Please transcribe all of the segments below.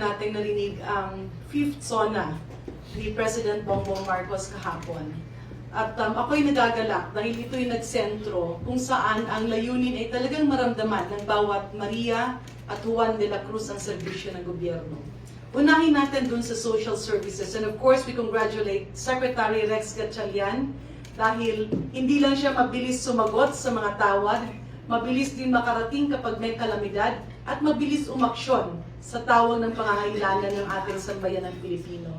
Nating narinig ang fifth SONA ni President Bongbong Marcos kahapon. At ako'y nagagalak dahil ito'y nagsentro kung saan ang layunin ay talagang maramdaman ng bawat Maria at Juan de la Cruz ang serbisyo ng gobyerno. Unahin natin dun sa social services, and of course we congratulate Secretary Rex Gatchalian dahil hindi lang siya mabilis sumagot sa mga tawag, mabilis din makarating kapag may kalamidad, at mabilis umaksyon sa tawag ng pangangailangan ng ating sambayan ng Pilipino.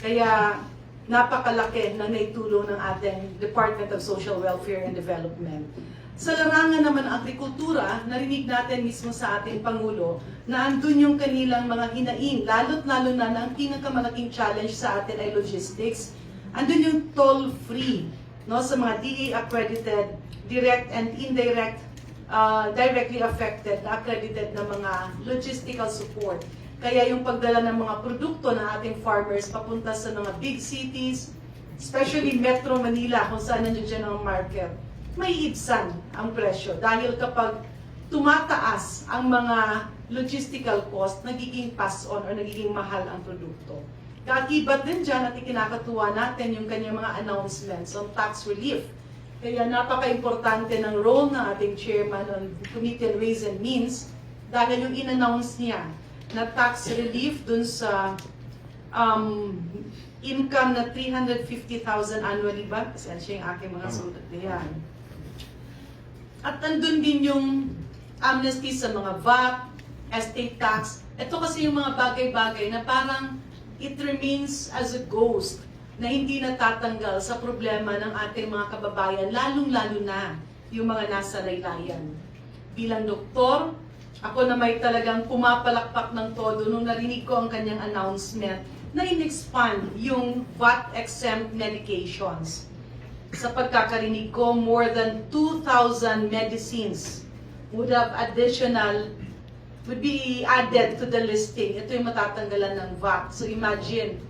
Kaya napakalaki na naitulong ng ating Department of Social Welfare and Development. Sa larangan naman ng agrikultura, narinig natin mismo sa ating Pangulo na andun yung kanilang mga hinaing, lalo't-lalo na ang pinakamalaking challenge sa atin ay logistics. Andun yung toll-free, no, sa mga DA-accredited, direct and indirect, directly affected, accredited na mga logistical support. Kaya yung pagdala ng mga produkto ng ating farmers papunta sa mga big cities, especially Metro Manila, kung saan nandiyan dyan ang market, may ibsan ang presyo. Dahil kapag tumataas ang mga logistical cost, nagiging pass-on o nagiging mahal ang produkto. Kaakibat din dyan at ikinakatuwa natin yung kanyang mga announcements on tax relief. Kaya napaka-importante ng role ng ating chairman on Committee on Ways and Means dahil yung in-announce niya na tax relief dun sa income na 350,000 annually ba? Pasensya yung aking mga sulat na yan. At nandun din yung amnesty sa mga VAT, estate tax. Ito kasi yung mga bagay-bagay na parang it remains as a ghost na hindi natatanggal sa problema ng ating mga kababayan, lalong-lalo na yung mga nasa laylayan. Bilang doktor, ako na may talagang pumapalakpak ng todo nung narinig ko ang kanyang announcement na in-expand yung VAT-exempt medications. Sa pagkakarinig ko, more than 2,000 medicines would be added to the listing. Ito yung matatanggalan ng VAT. So imagine,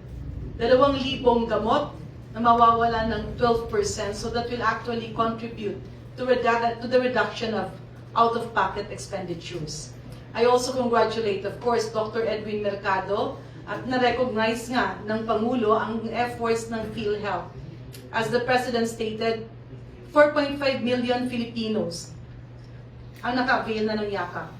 2,000 gamot na mawawala ng 12%, so that will actually contribute to the reduction of out-of-pocket expenditures. I also congratulate, of course, Dr. Edwin Mercado at na-recognize nga ng Pangulo ang efforts ng PhilHealth. As the President stated, 4.5 million Filipinos ang naka-avail na ng yakap.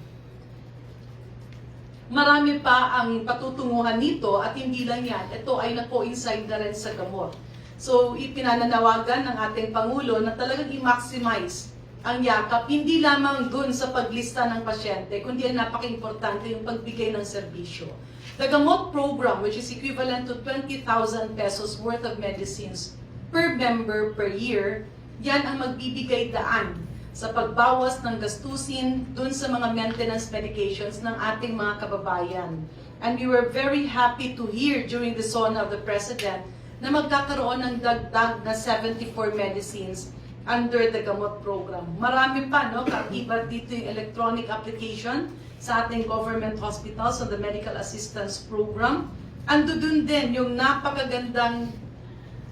Marami pa ang patutunguhan nito at hindi lang yan, ito ay na-coincide na rin sa gamot. So, ipinananawagan ng ating Pangulo na talagang i-maximize ang yakap, hindi lamang dun sa paglista ng pasyente, kundi ang napaka-importante yung pagbigay ng serbisyo. The Gamot Program, which is equivalent to 20,000 pesos worth of medicines per member per year, yan ang magbibigay daan sa pagbawas ng gastusin dun sa mga maintenance medications ng ating mga kababayan. And we were very happy to hear during the SONA of the President na magkakaroon ng dagdag na 74 medicines under the Gamot Program. Marami pa, no? Kaiba dito yung electronic application sa ating government hospitals on the Medical Assistance Program. Ando dun din yung napakagandang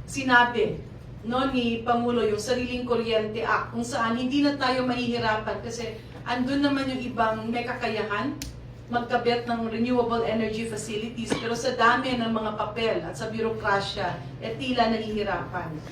sinabi ni Pangulo, yung Sariling Kuryente Act, kung saan hindi na tayo mahihirapan kasi andun naman yung ibang may kakayahan magkabit ng renewable energy facilities, pero sa dami ng mga papel at sa birokrasya, tila nahihirapan.